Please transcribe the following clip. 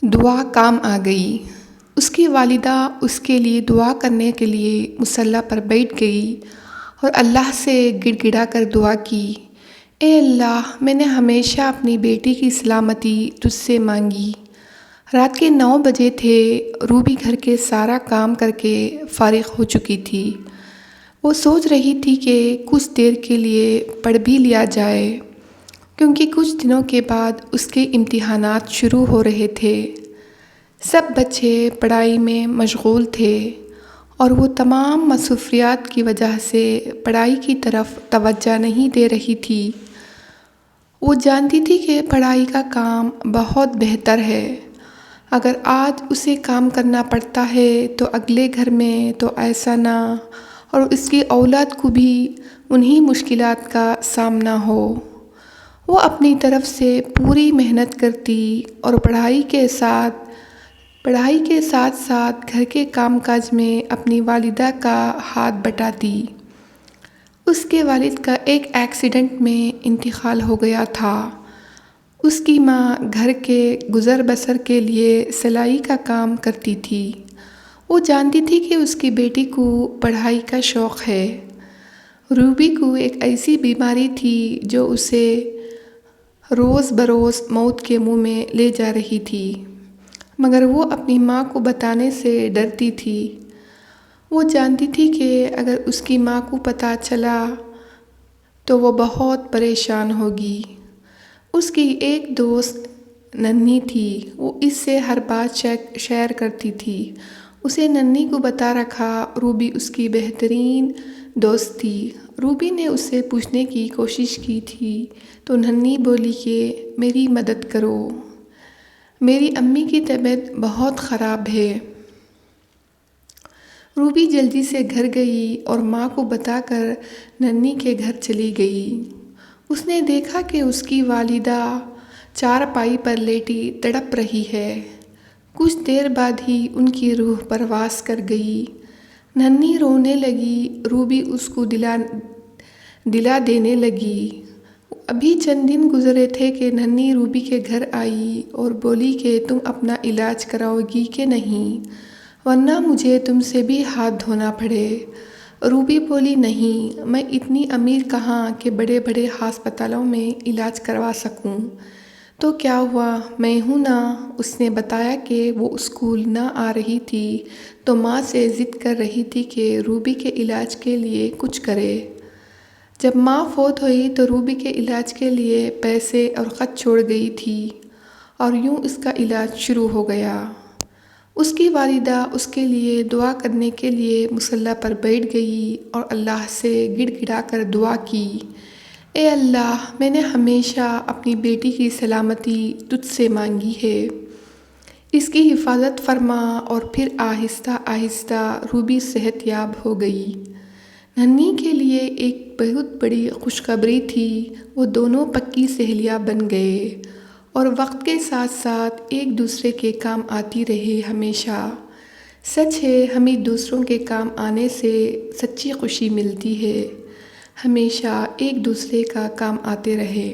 دعا کام آ گئی۔ اس کی والدہ اس کے لیے دعا کرنے کے لیے مصلی پر بیٹھ گئی اور اللہ سے گڑ گڑا کر دعا کی، اے اللہ، میں نے ہمیشہ اپنی بیٹی کی سلامتی تجھ سے مانگی۔ رات کے 9 بجے تھے۔ روبی گھر کے سارا کام کر کے فارغ ہو چکی تھی۔ وہ سوچ رہی تھی کہ کچھ دیر کے لیے پڑھ بھی لیا جائے، کیونکہ کچھ دنوں کے بعد اس کے امتحانات شروع ہو رہے تھے۔ سب بچے پڑھائی میں مشغول تھے اور وہ تمام مصروفیات کی وجہ سے پڑھائی کی طرف توجہ نہیں دے رہی تھی۔ وہ جانتی تھی کہ پڑھائی کا کام بہت بہتر ہے۔ اگر آج اسے کام کرنا پڑتا ہے تو اگلے گھر میں تو ایسا نہ، اور اس کی اولاد کو بھی انہی مشکلات کا سامنا ہو۔ وہ اپنی طرف سے پوری محنت کرتی اور پڑھائی کے ساتھ ساتھ گھر کے کام کاج میں اپنی والدہ کا ہاتھ بٹاتی۔ اس کے والد کا ایک ایکسیڈنٹ میں انتقال ہو گیا تھا۔ اس کی ماں گھر کے گزر بسر کے لیے سلائی کا کام کرتی تھی۔ وہ جانتی تھی کہ اس کی بیٹی کو پڑھائی کا شوق ہے۔ روبی کو ایک ایسی بیماری تھی جو اسے روز بروز موت کے منہ میں لے جا رہی تھی، مگر وہ اپنی ماں کو بتانے سے ڈرتی تھی۔ وہ جانتی تھی کہ اگر اس کی ماں کو پتہ چلا تو وہ بہت پریشان ہوگی۔ اس کی ایک دوست ننھی تھی، وہ اس سے ہر بات شیئر کرتی تھی۔ اسے ننھی کو بتا رکھا روبی اس کی بہترین دوست تھی۔ روبی نے اس سے پوچھنے کی کوشش کی تھی تو ننھی بولی کہ میری مدد کرو، میری امی کی طبیعت بہت خراب ہے۔ روبی جلدی سے گھر گئی اور ماں کو بتا کر ننھی کے گھر چلی گئی۔ اس نے دیکھا کہ اس کی والدہ چارپائی پر لیٹی تڑپ رہی ہے۔ کچھ دیر بعد ہی ان کی روح پرواز کر گئی۔ ننھی رونے لگی۔ روبی اس کو دلا دینے لگی۔ ابھی چند دن گزرے تھے کہ ننھی روبی کے گھر آئی اور بولی کہ تم اپنا علاج کراؤ گی کہ نہیں، ورنہ مجھے تم سے بھی ہاتھ دھونا پڑے۔ روبی بولی نہیں، میں اتنی امیر کہاں کہ بڑے بڑے ہسپتالوں میں علاج کروا سکوں۔ تو کیا ہوا، میں ہوں نا۔ اس نے بتایا کہ وہ اسکول نہ آ رہی تھی تو ماں سے ضد کر رہی تھی کہ روبی کے علاج کے لیے کچھ کرے۔ جب ماں فوت ہوئی تو روبی کے علاج کے لیے پیسے اور خط چھوڑ گئی تھی، اور یوں اس کا علاج شروع ہو گیا۔ اس کی والدہ اس کے لیے دعا کرنے کے لیے مصلی پر بیٹھ گئی اور اللہ سے گڑ گڑا کر دعا کی، اے اللہ، میں نے ہمیشہ اپنی بیٹی کی سلامتی تجھ سے مانگی ہے، اس کی حفاظت فرما۔ اور پھر آہستہ آہستہ روبی صحت یاب ہو گئی۔ ننھی کے لیے ایک بہت بڑی خوشخبری تھی، وہ دونوں پکی سہیلیاں بن گئے اور وقت کے ساتھ ساتھ ایک دوسرے کے کام آتی رہے ہمیشہ۔ سچ ہے، ہمیں دوسروں کے کام آنے سے سچی خوشی ملتی ہے۔ ہمیشہ ایک دوسرے کا کام آتے رہے۔